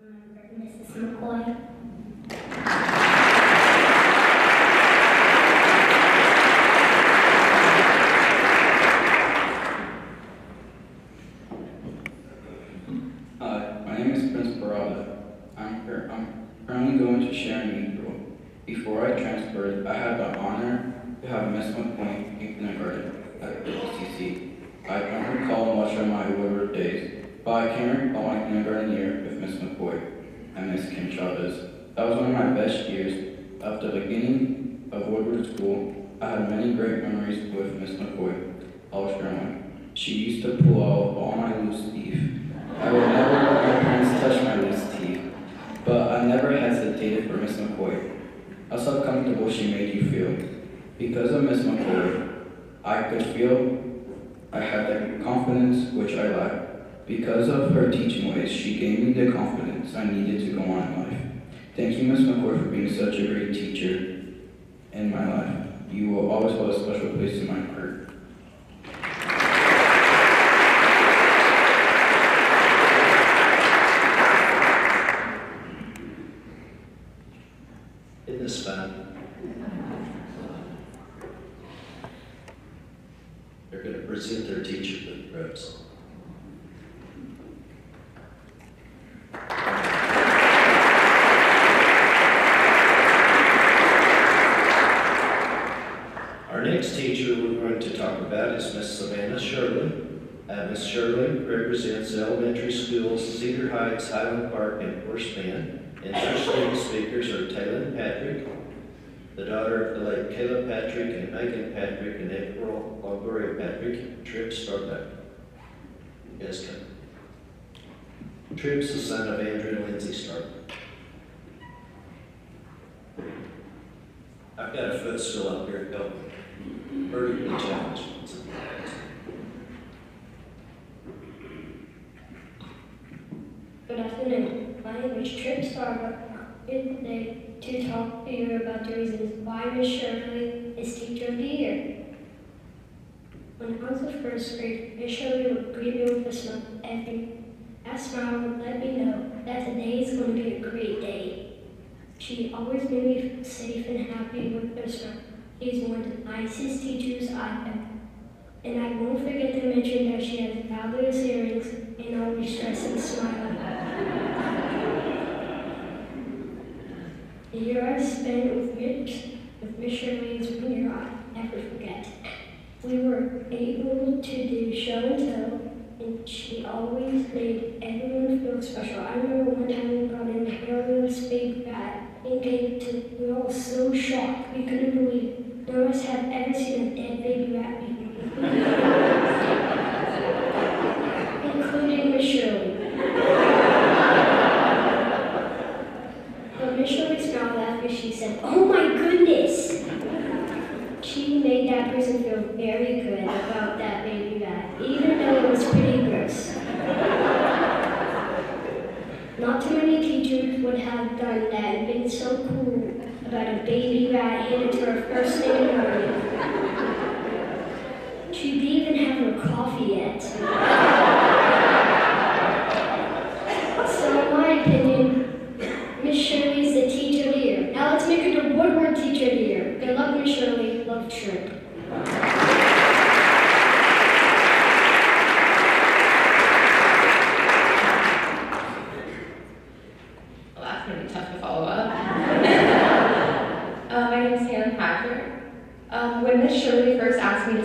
Mrs. McCoy. Hi, my name is Prince Barada. I'm currently going to Sharon Needle. Before I transferred, I had the honor to have Miss McCoy in kindergarten at WCC. I don't recall much of my Woodward days, but I can recall my kindergarten year with Miss McCoy and Miss Kim Chavez. That was one of my best years. At the beginning of Woodward School, I had many great memories with Miss McCoy. I was growing. She used to pull out all my loose teeth. I would never let my parents touch my loose teeth, but I never hesitated for Miss McCoy. That's how comfortable she made you feel. Because of Miss McCoy, I could feel I had the confidence which I lacked. Because of her teaching ways, she gave me the confidence I needed to go on in life. Thank you, Miss McCoy, for being such a great teacher in my life. You will always hold a special place in my heart. Isn't this fun? They're going to present their teacher with ropes. Our next teacher we're going to talk about is Miss Savannah Shirley. Miss Shirley represents the elementary schools Cedar Heights, Highland Park, and Forest Bend. And our student speakers are Taylor Patrick, the daughter of the late Caleb Patrick and Megan Patrick and April Longoria Patrick, and Tripp Starbuck. Yes, come. Tripp's the son of Andrew and Lindsay Starbuck. I've got a footstool up here to help vertically challenged. Good afternoon. My name is Tripp Starbuck. I'm here today to talk to you about the reasons why Miss Shirley is Teacher of the Year. When I was in first grade, Miss Shirley would greet me with a smile that smile would let me know that today is going to be a great day. She always made me feel safe and happy with her smile. She's one of the nicest teachers I've ever. And I won't forget to mention that she has fabulous earrings and always dresses smiling. The year I spent with Miss Shirley is one year I'll never forget. We were able to do show and tell, and she always made everyone feel special. I remember one time we brought in a hairless big rat and gave it to, we all were so shocked we couldn't believe it. None of us have ever seen a dead baby rat before. Including Miss Shirley. But Miss Shirley smiled after she said, "Oh my goodness!" She made that person feel very good about that baby rat, even though it was pretty gross. Not too many teachers would have done that and been so cool about a baby rat handed to her first thing in the morning. She didn't even have her coffee yet. So in my opinion, Miss Shirley is the Teacher of the Year. Now let's make her the Woodward Teacher of the Year. Good luck, Miss Shirley. Love, Shrimp. Well, that's going to be tough to follow up. My name is Taylor Patrick. When Miss Shirley first asked me to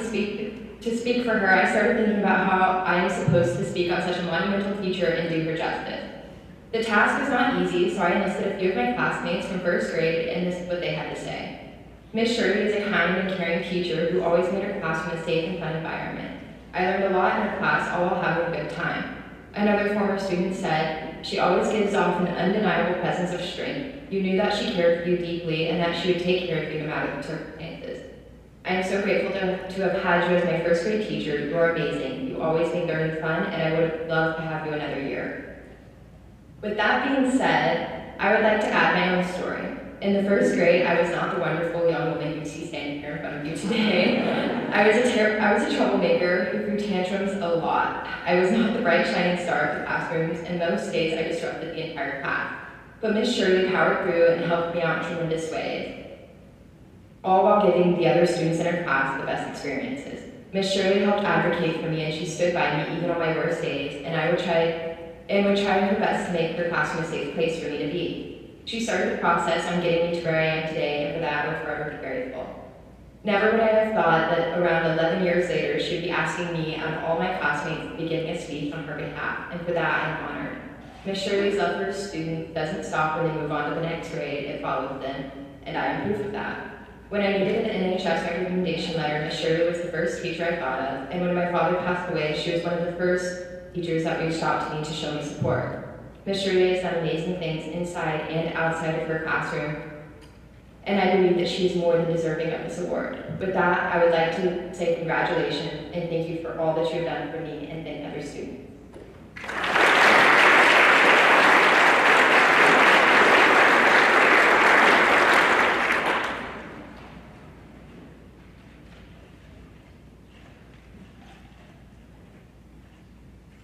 speak for her, I started thinking about how I am supposed to speak on such a monumental teacher and do her justice. The task was not easy, so I enlisted a few of my classmates from first grade, and this is what they had to say. Miss Shirley is a kind and caring teacher who always made her classroom a safe and fun environment. I learned a lot in her class, all while having a good time. Another former student said, "She always gives off an undeniable presence of strength. You knew that she cared for you deeply and that she would take care of you no matter the circumstances." I am so grateful to have had you as my first grade teacher. You are amazing. You always make learning fun, and I would love to have you another year. With that being said, I would like to add my own story. In the first grade, I was not the wonderful young woman you see standing here in front of you today. I was a troublemaker who threw tantrums a lot. I was not the bright shining star of the classrooms, and most days I disrupted the entire class. But Miss Shirley powered through and helped me out in tremendous ways, all while giving the other students in her class the best experiences. Miss Shirley helped advocate for me, and she stood by me even on my worst days, and would try her best to make her classroom a safe place for me to be. She started the process on getting me to where I am today, and for that I will forever be grateful. Never would I have thought that around 11 years later, she would be asking me out of all my classmates to be giving a speech on her behalf, and for that I am honored. Miss Shirley's love for her students doesn't stop when they move on to the next grade, it follows them, and I am proof of that. When I needed an NHS recommendation letter, Miss Shirley was the first teacher I thought of, and when my father passed away, she was one of the first teachers that reached out to me to show me support. Miss Shirley has done amazing things inside and outside of her classroom, and I believe that she is more than deserving of this award. With that, I would like to say congratulations and thank you for all that you have done for me and thank other students.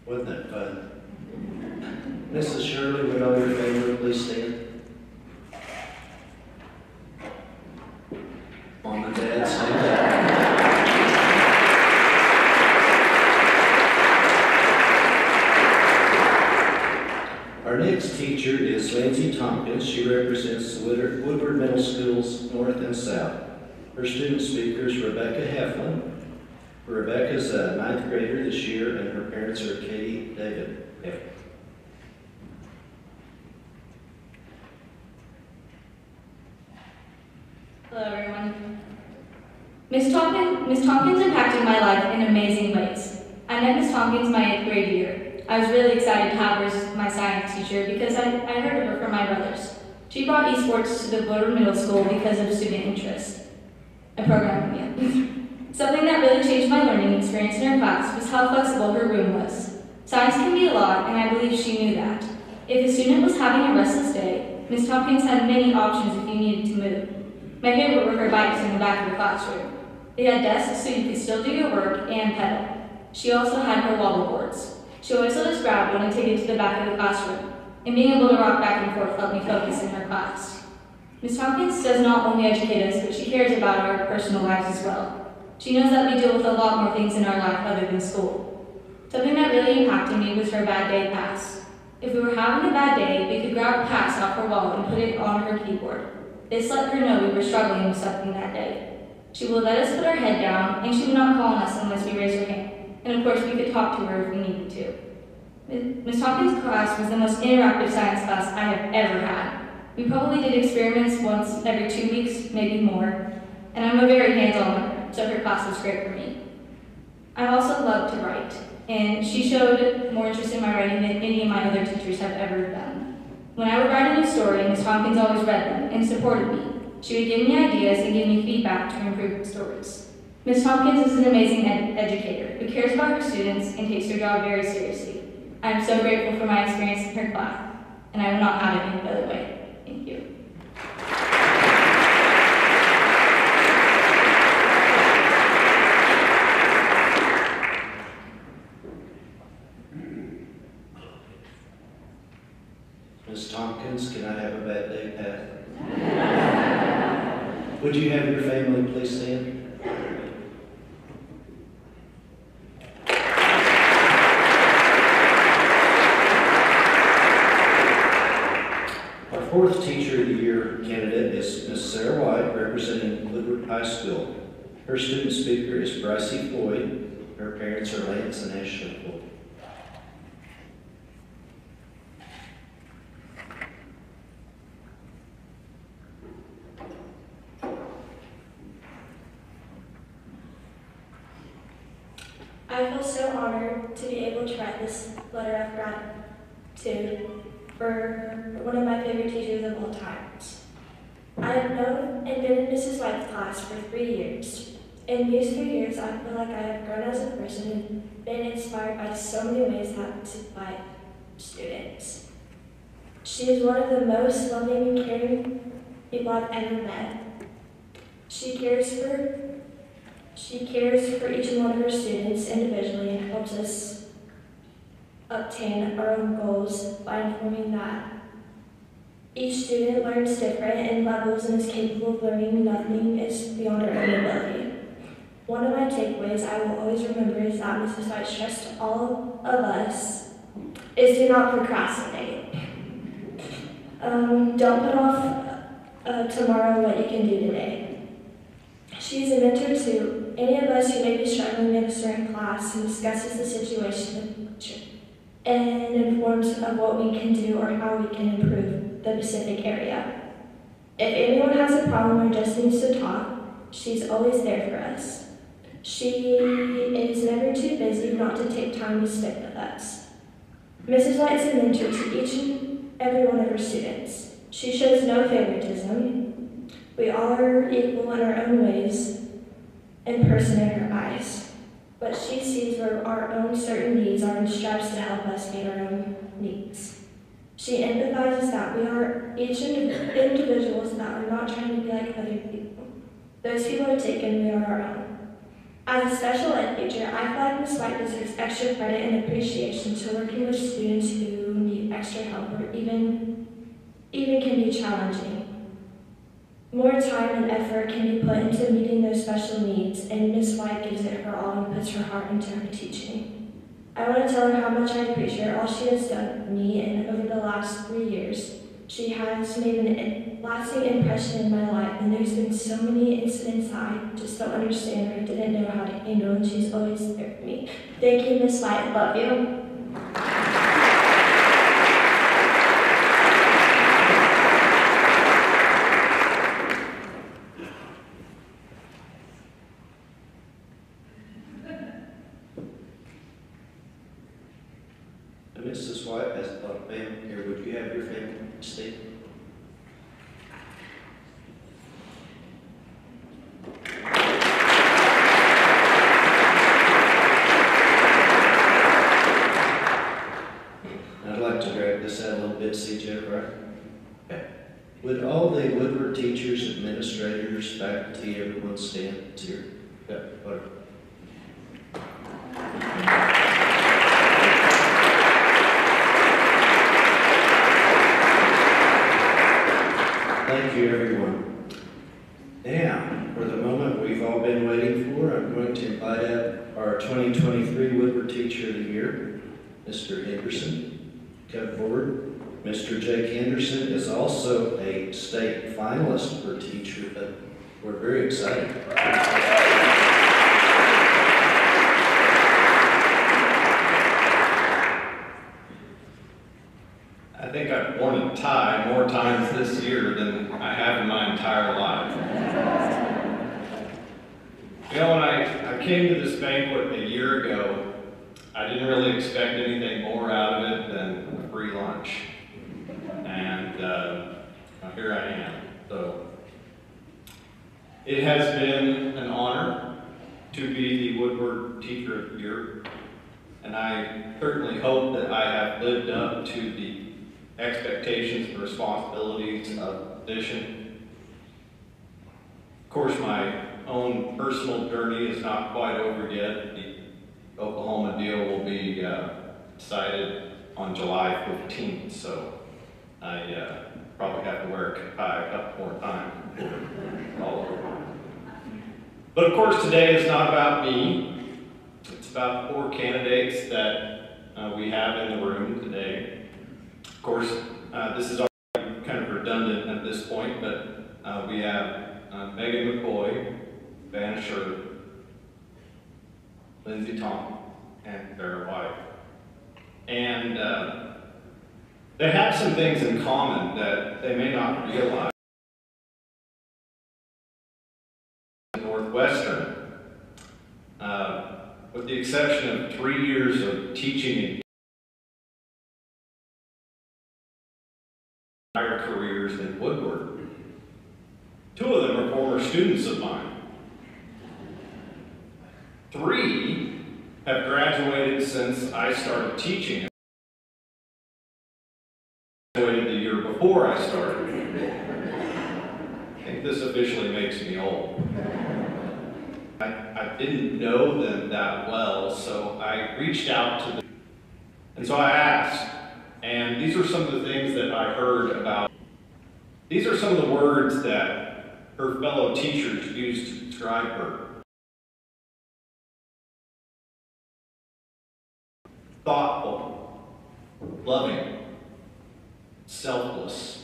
Wasn't that fun? Mrs. Shirley, would all your family please stand? Mom and Dad, stand up. Our next teacher is Lindsay Tompkins. She represents the Woodward Middle Schools North and South. Her student speaker is Rebecca Heflin. Rebecca's a 9th grader this year, and her parents are Katie David. Hello, everyone. Miss Tompkins impacted my life in amazing ways. I met Miss Tompkins my 8th grade year. I was really excited to have her as my science teacher because I heard of her from my brothers. She brought esports to the Woodward Middle School because of student interest. A program, yeah. Something that really changed my learning experience in her class was how flexible her room was. Science can be a lot, and I believe she knew that. If a student was having a restless day, Miss Tompkins had many options if you needed to move. My favorite were her bikes in the back of the classroom. They had desks so you could still do your work and pedal. She also had her wobble boards. She always let us grab one and take it to the back of the classroom, and being able to rock back and forth helped me focus in her class. Miss Tompkins does not only educate us, but she cares about our personal lives as well. She knows that we deal with a lot more things in our life other than school. Something that really impacted me was her bad day pass. If we were having a bad day, we could grab a pass off her wall and put it on her keyboard. This let her know we were struggling with something that day. She would let us put our head down, and she would not call on us unless we raised our hand. And of course, we could talk to her if we needed to. Miss Tompkins' class was the most interactive science class I have ever had. We probably did experiments once every 2 weeks, maybe more. And I'm a very hands-on learner, so her class was great for me. I also love to write, and she showed more interest in my writing than any of my other teachers have ever done. When I would write a new story, Miss Tompkins always read them and supported me. She would give me ideas and give me feedback to improve the stories. Miss Tompkins is an amazing educator who cares about her students and takes her job very seriously. I am so grateful for my experience in her class, and I will not have it any other way. Thank you. Ms. Tompkins, can I have a bad day, Pat? Would you have your family please stand? Our 4th Teacher of the Year candidate is Ms. Sarah White, representing Woodward High School. Her student speaker is Brycey Floyd. Her parents are Lance and Ashley Floyd. I feel so honored to be able to write this letter of gratitude for one of my favorite teachers of all times. I have known and been in Mrs. White's class for 3 years. In these 3 years, I feel like I have grown as a person and been inspired by so many ways to by students. She is one of the most loving and caring people I've ever met. She cares for She cares for each and one of her students individually and helps us obtain our own goals by informing that each student learns different in levels and is capable of learning. Nothing is beyond our own ability. One of my takeaways I will always remember is that Mrs. White stressed to all of us is do not procrastinate. Don't put off tomorrow what you can do today. She's a mentor to any of us who may be struggling in a certain class and discusses the situation and informs of what we can do or how we can improve the specific area. If anyone has a problem or just needs to talk, she's always there for us. She is never too busy not to take time to spend with us. Mrs. White is a mentor to each and every one of her students. She shows no favoritism. We all are equal in our own ways and person in her eyes. But she sees where our own certain needs are and strives to help us meet our own needs. She empathizes that we are each individuals that are not trying to be like other people. Those people are taken, we are our own. As a special ed teacher, I feel like Ms. White deserves extra credit and appreciation to working with students who need extra help or even can be challenging. More time and effort can be put into meeting those special needs, and Ms. White gives it her all and puts her heart into her teaching. I want to tell her how much I appreciate all she has done for me, and over the last 3 years, she has made a lasting impression in my life, and there's been so many incidents that I just don't understand or didn't know how to handle, and she's always there for me. Thank you, Ms. White. Love you. Mrs. White, as ma'am, here, would you have your family statement? I'd like to drag this out a little bit, CJ, right? Okay. Would all the Woodward teachers, administrators, faculty, everyone stand here? Yeah, whatever. Thank you, everyone. Now, for the moment we've all been waiting for, I'm going to invite up our 2023 Woodward Teacher of the Year, Mr. Henderson. Come forward. Mr. Jake Henderson is also a state finalist for teacher, but we're very excited. I think I've worn a tie more times this year than I have in my entire life. You know, when I came to this banquet a year ago, I didn't really expect anything more out of it than a free lunch. And here I am. So it has been an honor to be the Woodward Teacher of the Year. And I certainly hope that I have lived up to the expectations and responsibilities of the position. Of course, my own personal journey is not quite over yet. The Oklahoma deal will be decided on July 15th, so I probably have to wear a tie a couple more times before it's all over. But of course, today is not about me. It's about the 4 candidates that we have in the room today. Of course, this is already kind of redundant at this point, but we have Megan McCoy, Vanna Shirley, Lindsay Thompson, and Sarah White. And they have some things in common that they may not realize. Northwestern, with the exception of 3 years of teaching entire careers in Woodward. 2 of them are former students of mine. 3 have graduated since I started teaching. I graduated the year before I started. I think this officially makes me old. I didn't know them that well, so I reached out to them. And so I asked, and these are some of the things that I heard about. These are some of the words that her fellow teachers used to describe her. Thoughtful, loving, selfless.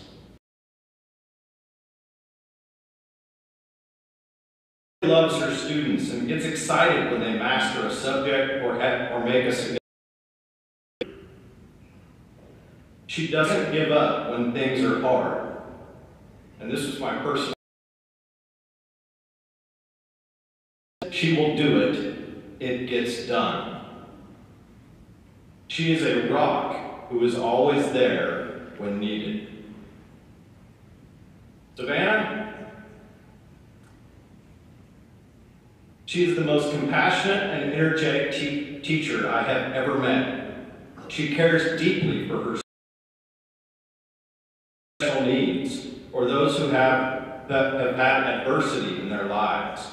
She loves her students and gets excited when they master a subject or make a significant. She doesn't give up when things are hard. And this is my personal. She will do it. It gets done. She is a rock who is always there when needed. Savannah? She is the most compassionate and energetic teacher I have ever met. She cares deeply for her special needs or those who have had adversity in their lives.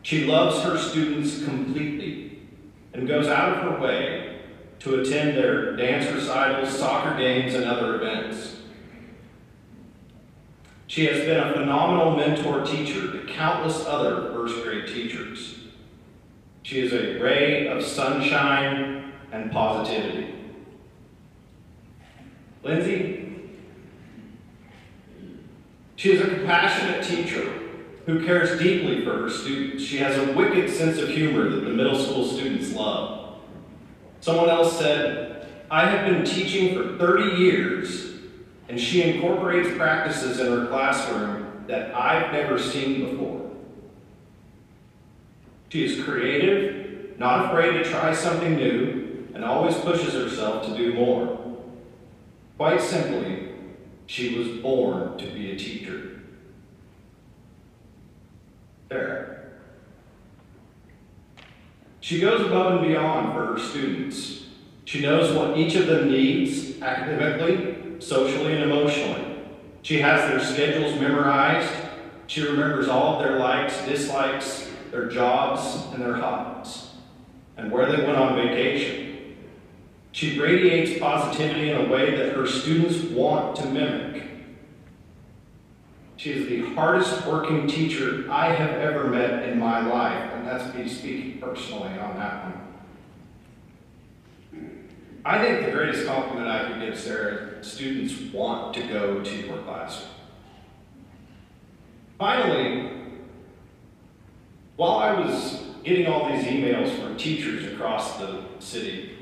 She loves her students completely and goes out of her way to attend their dance recitals, soccer games, and other events. She has been a phenomenal mentor teacher to countless other first grade teachers. She is a ray of sunshine and positivity. Lindsay? She is a compassionate teacher who cares deeply for her students. She has a wicked sense of humor that the middle school students love. Someone else said, I have been teaching for 30 years, and she incorporates practices in her classroom that I've never seen before. She is creative, not afraid to try something new, and always pushes herself to do more. Quite simply, she was born to be a teacher. There. She goes above and beyond for her students. She knows what each of them needs academically, socially, and emotionally. She has their schedules memorized. She remembers all of their likes, dislikes, their jobs, and their hobbies, and where they went on vacation. She radiates positivity in a way that her students want to mimic. She is the hardest working teacher I have ever met in my life, and that's me speaking personally on that one. I think the greatest compliment I could give Sarah, students want to go to your classroom. Finally, while I was getting all these emails from teachers across the city,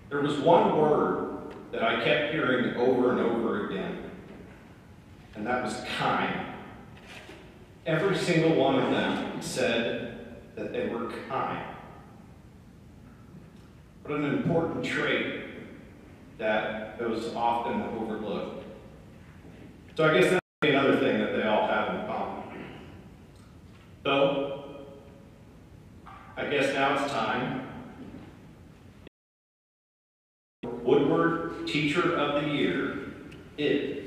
there was one word that I kept hearing over and over again, and that was kind. Every single one of them said that they were kind. What an important trait that was often overlooked. So I guess that's another thing that they all have in common. So, I guess now it's time. Woodward Teacher of the Year is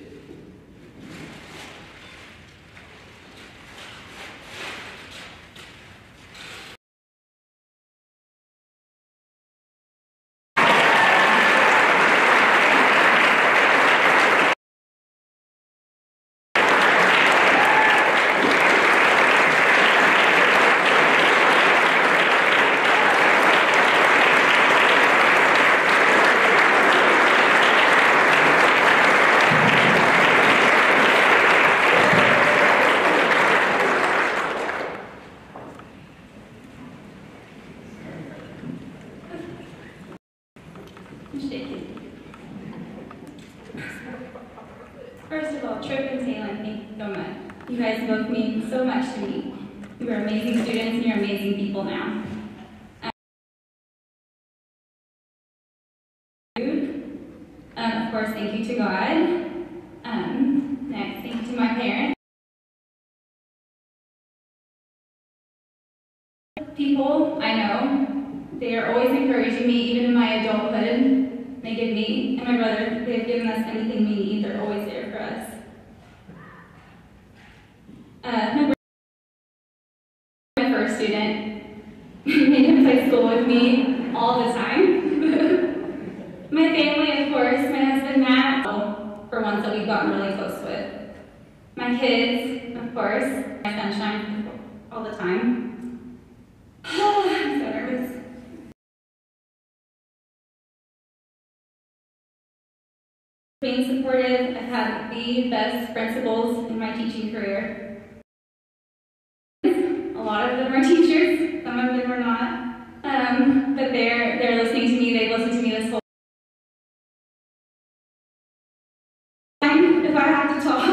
First of all, Tripp and Taylor, thank you so much. You guys both mean so much to me. You are amazing students and you're amazing people now. Of course, thank you to God. Next, thank you to my parents. People I know, they are always encouraging me, even in my adulthood. They give me and my brother, they've given us anything we need. They're always there for us. My first student, play school with me all the time. My family, of course, my husband Matt, for ones that we've gotten really close with. My kids, of course, my sunshine all the time. I'm so nervous. Being supportive, I've had the best principals in my teaching career. A lot of them are teachers, some of them are not, but they're listening to me. They've listened to me this whole time. If I have to talk,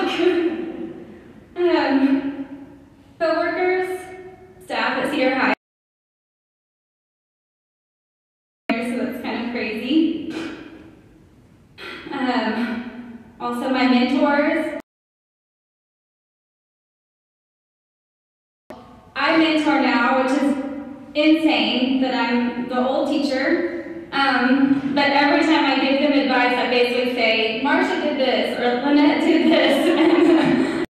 co-workers, staff at Cedar High. So that's kind of crazy. Also my mentors. I mentor now, which is insane that I'm the old teacher. But every time I give them advice, I basically say, Marcia did this, or Lynette did this. And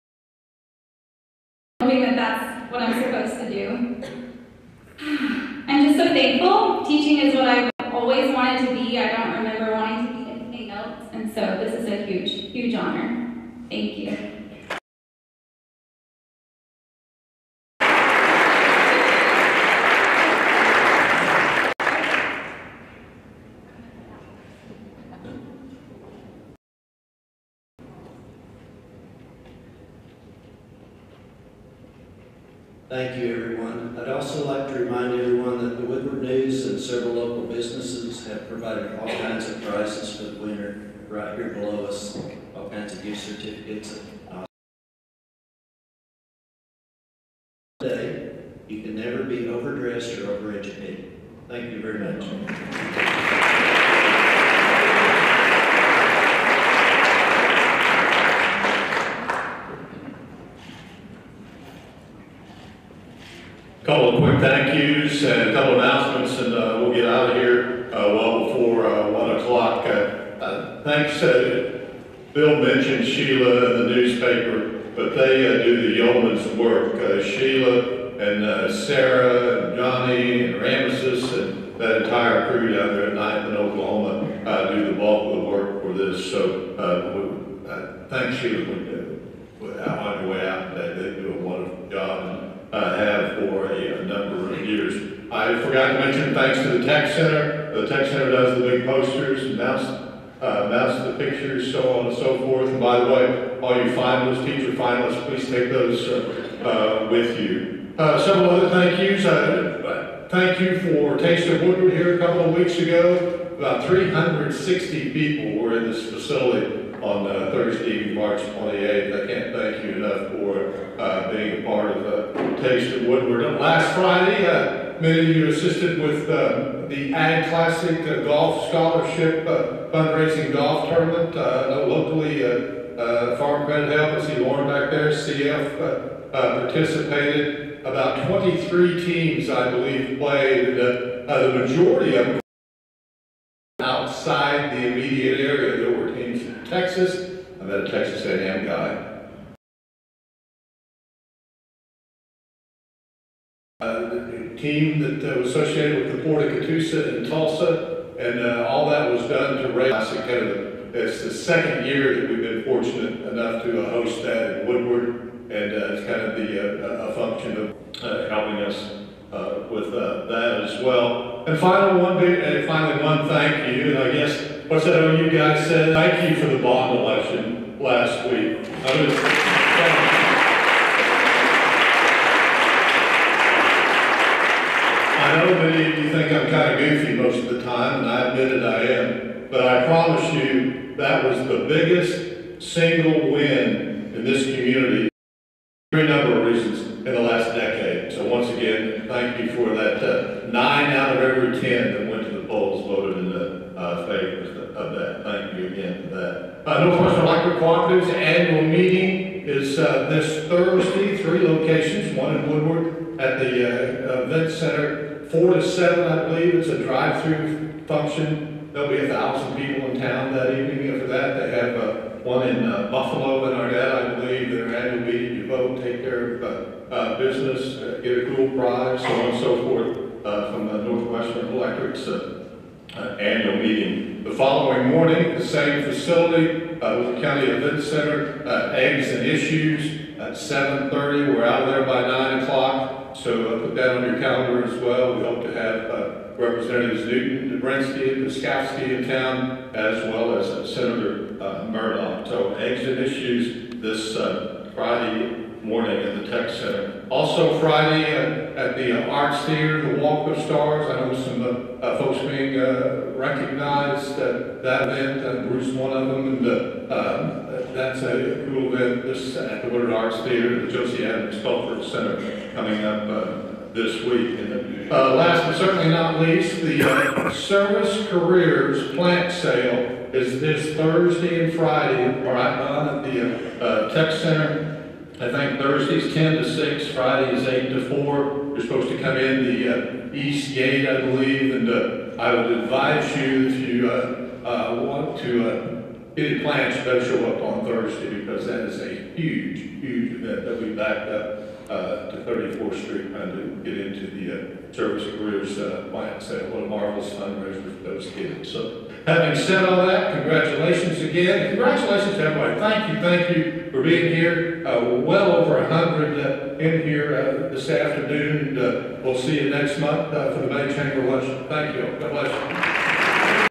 hoping that that's what I'm supposed to do. I'm just so thankful. Teaching is what I've always wanted to be. I don't remember wanting to be anything else. And so this is a huge, huge honor. Thank you. Thank you, everyone. I'd also like to remind everyone that the Woodward News and several local businesses have provided all kinds of prizes for the winner right here below us, all kinds of gift certificates. Today, you can never be overdressed or overeducated. Thank you very much. Couple of quick thank yous and a couple of announcements, and we'll get out of here well before 1 o'clock. Thanks, Bill mentioned Sheila in the newspaper, but they do the yeoman's work. Sheila and Sarah and Johnny and Ramesses and that entire crew down there at 9th in Oklahoma do the bulk of the work for this. So thanks, Sheila, on your way out today. They do a wonderful job. Have for a number of years. I forgot to mention thanks to the Tech Center. The Tech Center does the big posters and mounts the pictures, so on and so forth. And by the way, all you finalists, teacher finalists, please take those with you. Several other thank yous. Thank you for Taste of Woodward here a couple of weeks ago. About 360 people were in this facility on Thursday, March 28th. I can't thank you enough for being a part of Taste of Woodward. Last Friday, many of you assisted with the Ag Classic Golf Scholarship fundraising golf tournament. Locally, Farm Credit Help, I see Lauren back there, CF participated. About 23 teams, I believe, played. The majority of them outside the immediate area. There were teams in Texas. I met a Texas A&M guy. The team that was associated with the Port of Catoosa in Tulsa, and all that was done to raise it's the second year that we've been fortunate enough to host that in Woodward, and it's kind of a function of helping us with that as well. And finally, one thank you, and I guess, what's that OU guy said? Thank you for the bond election last week. I know many of you think I'm kind of goofy most of the time, and I admit it, I am, but I promise you that was the biggest single win in this community for a number of reasons in the last decade. So once again, thank you for that 9 out of every 10 that went to the polls voted in the favor of that. Thank you again for that. No Personal Electric Cooperative's annual meeting is this Thursday, 3 locations, one in Woodward at the event center, 4 to 7, I believe. It's a drive-through function. There'll be 1,000 people in town that evening. After that, they have one in Buffalo and Arnett, I believe. Their annual meeting, you vote, take care of business, get a cool prize, so on and so forth. from Northwestern Electric's annual meeting. The following morning, the same facility with the County Event Center, Eggs and Issues at 7:30. We're out of there by 9 o'clock, so put that on your calendar as well. We hope to have Representatives Newton, Dobrinsky, Piskowski in town, as well as Senator Murdoch. So Eggs and Issues this Friday morning at the Tech Center. Also Friday at the Arts Theater, the Walk of Stars. I know some folks being recognized at that event, and Bruce one of them, and that's a cool event this at the Woodward Arts Theater, the Josie Adams Cultural Center coming up this week. And last but certainly not least, the Service Careers Plant Sale is this Thursday and Friday, right on at the Tech Center. I think Thursday's 10 to 6, Friday is 8 to 4. You're supposed to come in the east gate, I believe, and I would advise you if you want to get your plans, you better show up on Thursday, because that is a huge, huge event that we backed up to 34th Street trying to get into the Service Careers plant sale. What a marvelous fundraiser for those kids. So, having said all that, congratulations again. Congratulations to everybody. Thank you for being here. Well over 100 in here this afternoon. We'll see you next month for the May Chamber Luncheon. Thank you. God bless you.